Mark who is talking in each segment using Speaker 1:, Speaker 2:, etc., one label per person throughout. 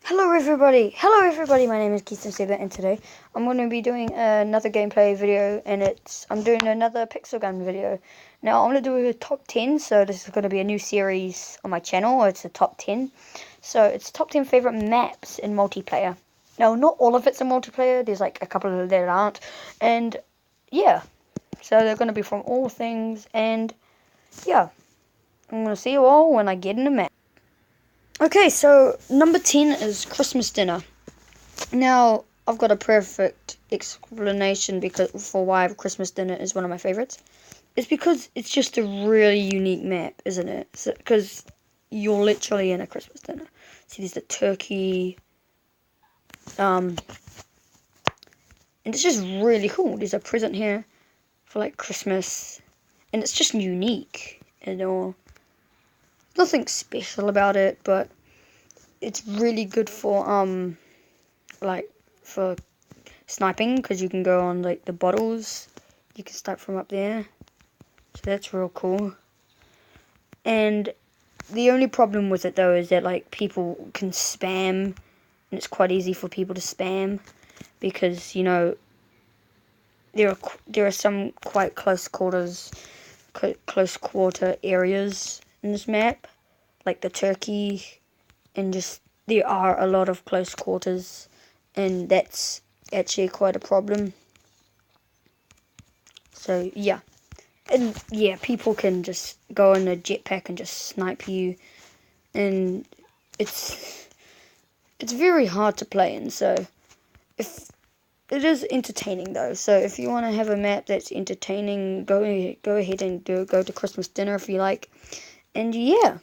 Speaker 1: Hello everybody, my name is Keith Saber, and today I'm going to be doing another gameplay video, and I'm doing another Pixel Gun video. Now I'm going to do a top 10, so this is going to be a new series on my channel. It's a top 10. So it's top 10 favorite maps in multiplayer. Now not all of it's in multiplayer, there's like a couple of that aren't, and yeah, so they're going to be from all things, and yeah, I'm going to see you all when I get in a map. Okay, so number 10 is Christmas Dinner. Now, I've got a perfect explanation for why Christmas Dinner is one of my favorites. It's because it's just a really unique map, isn't it? Because you're literally in a Christmas dinner. See, there's the turkey, and it's just really cool. There's a present here for like Christmas, and it's just unique and all. Nothing special about it, but it's really good for for sniping, because you can go on like the bottles, you can snipe from up there, so that's real cool. And the only problem with it though is that like people can spam, and it's quite easy for people to spam, because you know there are some quite close quarter areas in this map, like the turkey, and just there are a lot of close quarters, and that's actually quite a problem. So yeah, and yeah, people can just go in a jetpack and just snipe you, and it's very hard to play in. So if it is entertaining though, so if you want to have a map that's entertaining, go ahead and go to Christmas Dinner if you like, and yeah.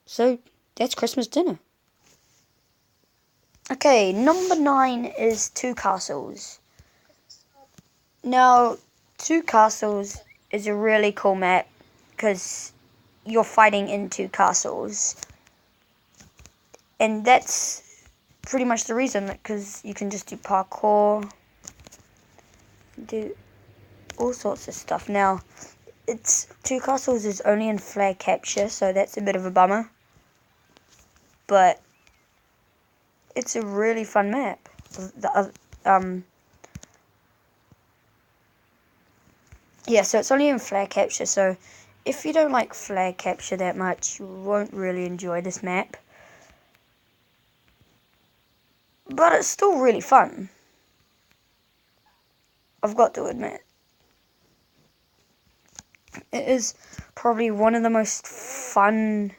Speaker 1: So that's Christmas Dinner. Okay, number 9 is Two Castles. Now, Two Castles is a really cool map because you're fighting in two castles, and that's pretty much the reason, because you can just do parkour, do all sorts of stuff. Now, Two Castles is only in flag capture, so that's a bit of a bummer, but it's a really fun map. Yeah, so it's only in flag capture, so if you don't like flag capture that much, you won't really enjoy this map. But it's still really fun, I've got to admit. It is probably one of the most fun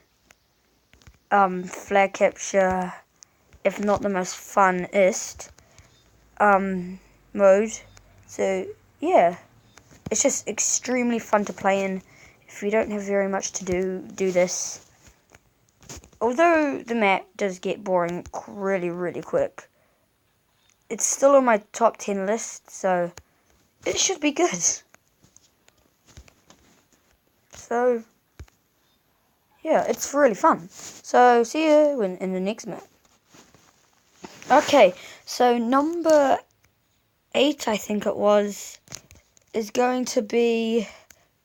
Speaker 1: flag capture, if not the most funnest mode. So yeah, it's just extremely fun to play in. If you don't have very much to do this. Although the map does get boring really quick, it's still on my top 10 list, so it should be good. So yeah, it's really fun. So see you in the next map. Okay, so number 8, I think it was, is going to be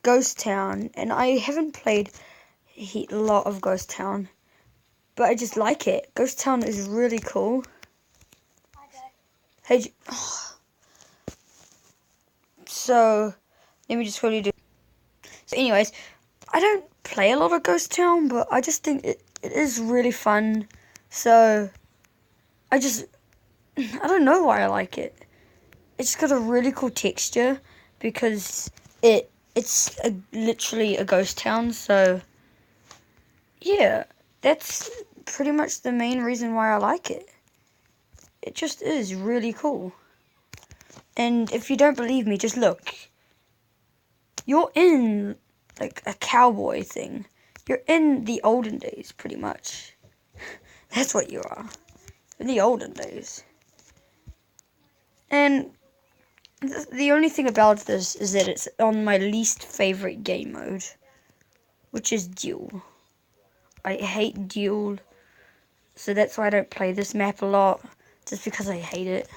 Speaker 1: Ghost Town, and I haven't played a lot of Ghost Town, but I just like it. Ghost Town is really cool. Hey, so let me just quickly do. So, anyways, I don't play a lot of Ghost Town, but I just think it is really fun. So I don't know why I like it. It's got a really cool texture because it's literally a ghost town. So yeah, that's pretty much the main reason why I like it. It just is really cool. And if you don't believe me, just look. You're in like a cowboy thing. You're in the olden days, pretty much. That's what you are. In the olden days. And the only thing about this is that it's on my least favorite game mode, which is Duel. I hate Duel, so that's why I don't play this map a lot, just because I hate it.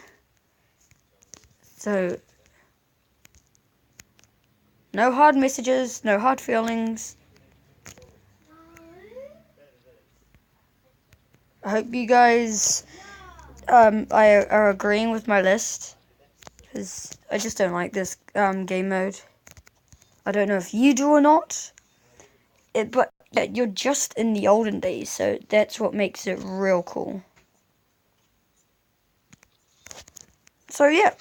Speaker 1: So, no hard messages, no hard feelings. I hope you guys are agreeing with my list, because I just don't like this game mode. I don't know if you do or not, but you're just in the olden days, so that's what makes it real cool. So yeah.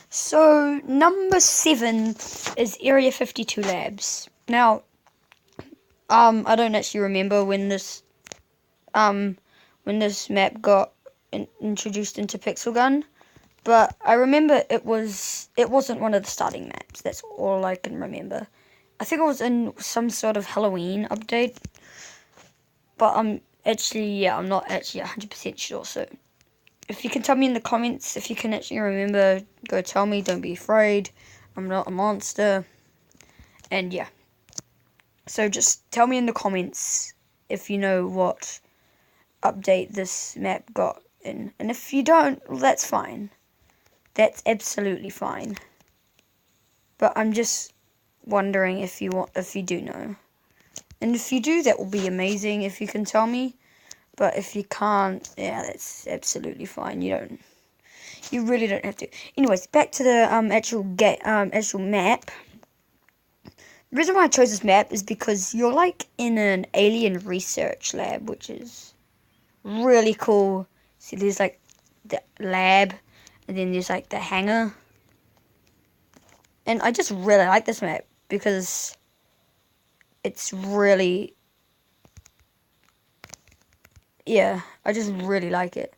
Speaker 1: So number 7 is Area 52 Labs. Now, I don't actually remember when this map got introduced into Pixel Gun, but I remember it wasn't one of the starting maps. That's all I can remember. I think it was in some sort of Halloween update, but I'm not actually 100% sure. So if you can tell me in the comments if you can actually remember, go tell me. Don't be afraid. I'm not a monster. And yeah. So just tell me in the comments if you know what update this map got in. And if you don't, well, that's fine. That's absolutely fine. But I'm just wondering if you do know. And if you do, that will be amazing if you can tell me. But if you can't, yeah, that's absolutely fine. You really don't have to. Anyways, back to the actual map. The reason why I chose this map is because you're like in an alien research lab, which is really cool. See, there's like the lab, and then there's like the hangar. And I just really like this map because it's really, yeah, I just really like it.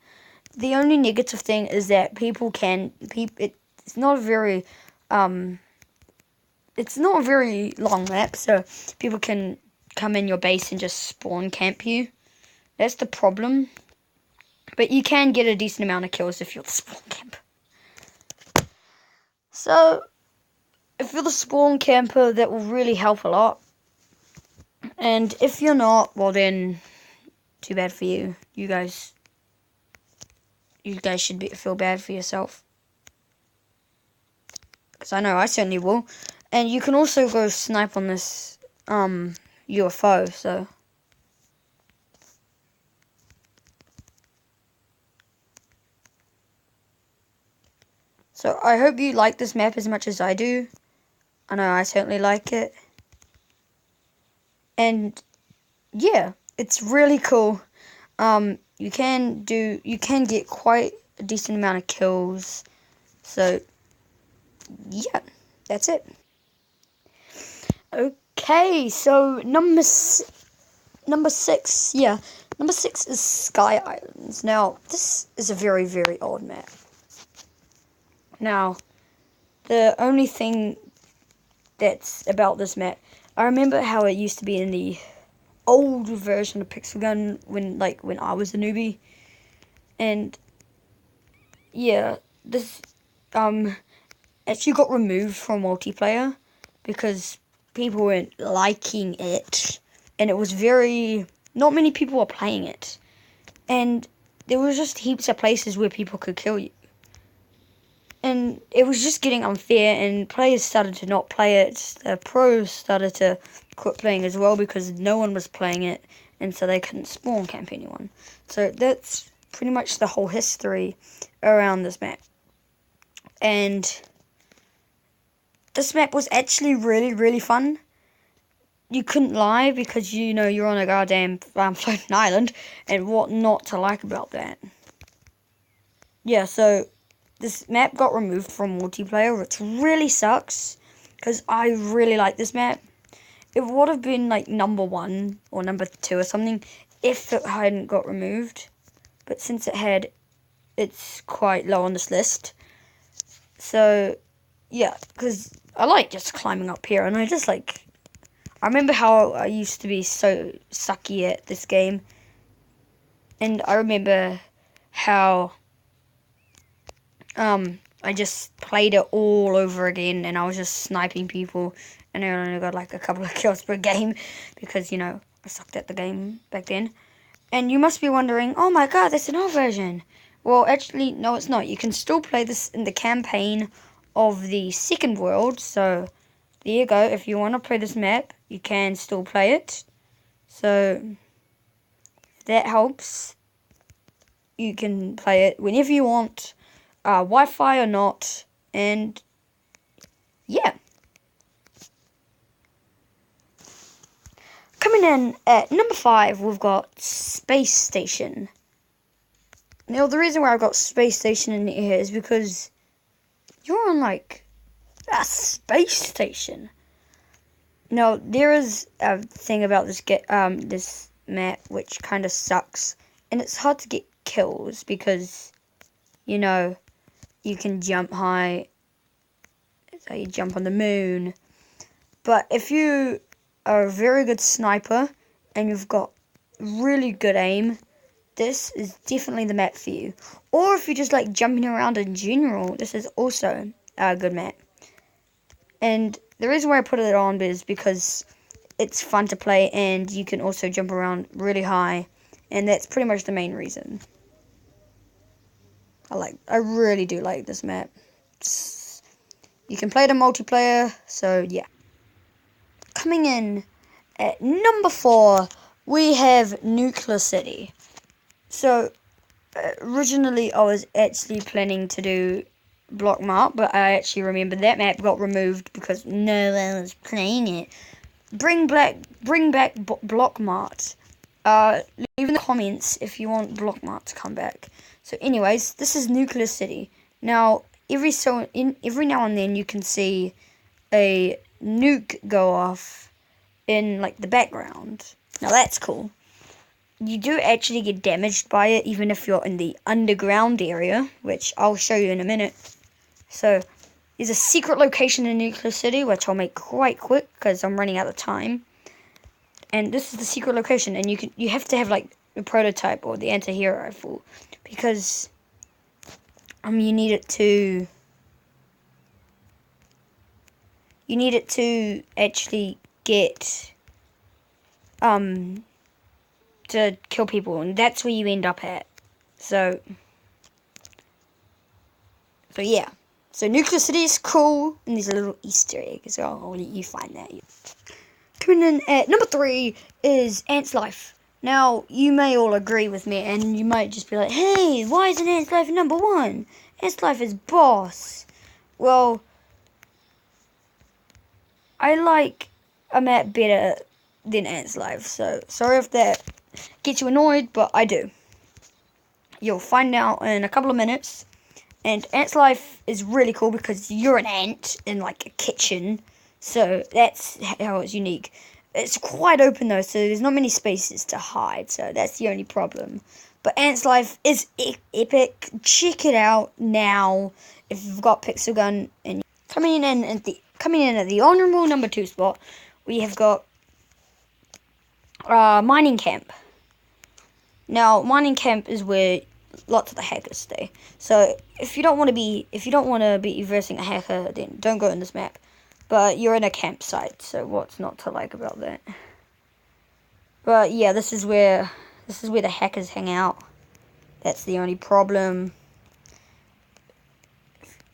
Speaker 1: The only negative thing is that it's not a very long map, so people can come in your base and just spawn camp you. That's the problem. But you can get a decent amount of kills if you're the spawn camp. So, if you're the spawn camper, that will really help a lot. And if you're not, well then, too bad for you. You guys should feel bad for yourself. Because I know I certainly will. And you can also go snipe on this UFO, so. So I hope you like this map as much as I do. I know I certainly like it. And yeah, it's really cool. You can get quite a decent amount of kills. So yeah, that's it. Okay, so number 6, yeah. Number 6 is Sky Islands. Now, this is a very, very old map. Now, the only thing that's about this map, I remember how it used to be in the old version of Pixel Gun when I was a newbie. And yeah, this actually got removed from multiplayer because people weren't liking it, and it was not many people were playing it, and there was just heaps of places where people could kill you, and it was just getting unfair, and players started to not play it. The pros started to quit playing as well because no one was playing it, and so they couldn't spawn camp anyone. So that's pretty much the whole history around this map. And this map was actually really, really fun. You couldn't lie because you're on a goddamn floating island, and what not to like about that. Yeah, so this map got removed from multiplayer, which really sucks because I really like this map. It would have been like number 1 or number 2 or something if it hadn't got removed, but since it had, it's quite low on this list. So yeah, because I like just climbing up here, and I remember how I used to be so sucky at this game, and I remember how I just played it all over again, and I was just sniping people, and I only got like a couple of kills per game because I sucked at the game back then. And you must be wondering, oh my god, that's an old version. Well, actually, no, it's not. You can still play this in the campaign of the second world, so there you go. If you want to play this map, you can still play it. So, if that helps, you can play it whenever you want, Wi-Fi or not, and yeah. Coming in at number 5, we've got Space Station. Now, the reason why I've got Space Station in here is because you're on, like, a space station. Now, there is a thing about this map which kind of sucks, and it's hard to get kills because, you know, you can jump high, so you jump on the moon. But if you are a very good sniper and you've got really good aim, this is definitely the map for you. Or if you just like jumping around in general, this is also a good map. And the reason why I put it on is because it's fun to play and you can also jump around really high. And that's pretty much the main reason. I really do like this map. You can play it in multiplayer, so yeah. Coming in at number 4, we have Nuclear City. So, originally I was actually planning to do Block Mart, but I actually remember that map got removed because no one was playing it. Bring back Block Mart. Leave in the comments if you want Block Mart to come back. So anyways, this is Nuclear City. Now, every now and then you can see a nuke go off in like the background. Now that's cool. You do actually get damaged by it even if you're in the underground area, which I'll show you in a minute. So, there's a secret location in Nuclear City, which I'll make quite quick because I'm running out of time. And this is the secret location, and you have to have like the prototype or the anti-hero rifle because you need it to actually get to kill people, and that's where you end up at. So yeah. So Nuclear City is cool, and there's a little Easter egg as well. I'll let you find that. Coming in at number 3 is Ants Life. Now, you may all agree with me, and you might just be like, hey, why isn't Ants Life number 1? Ants Life is boss. Well, I like a map better than Ants Life, so sorry if that gets you annoyed, but I do. You'll find out in a couple of minutes. And Ants Life is really cool because you're an ant in like a kitchen, so that's how it's unique. It's quite open though, so there's not many spaces to hide, so that's the only problem. But Ants Life is epic. Check it out now if you've got Pixel Gun. And coming in at the honorable number 2 spot, we have got Mining Camp. Now, Mining Camp is where lots of the hackers stay. So if you don't want to be versing a hacker, then don't go in this map. But you're in a campsite, so what's not to like about that? But yeah, this is where the hackers hang out. That's the only problem.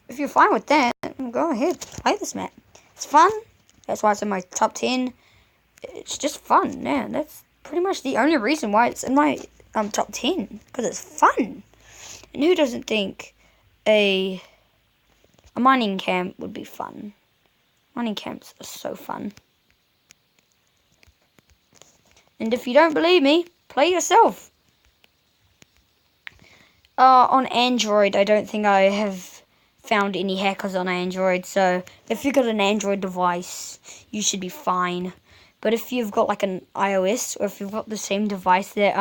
Speaker 1: If you're fine with that, go ahead, play this map. It's fun. That's why it's in my top 10. It's just fun, man. That's pretty much the only reason why it's in my top 10, because it's fun. And who doesn't think a mining camp would be fun? Mining camps are so fun. And if you don't believe me, play yourself. On Android, I don't think I have found any hackers on Android, so if you've got an Android device, you should be fine. But if you've got like an iOS, or if you've got the same device that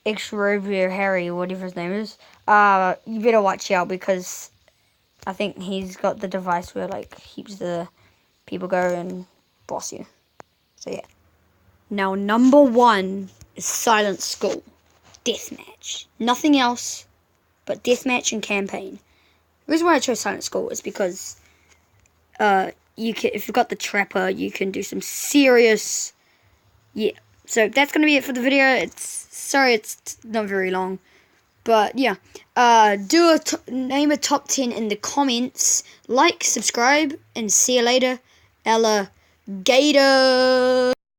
Speaker 1: Extrovert Harry, or whatever his name is, you better watch out, because I think he's got the device where like heaps of people go and boss you. So yeah. Now number 1 is Silent School. Deathmatch. Nothing else but deathmatch and campaign. The reason why I chose Silent School is because if you've got the Trapper, you can do some serious... Yeah. So that's going to be it for the video. Sorry it's not very long. But yeah. Name a top 10 in the comments. Like, subscribe, and see you later. alligator.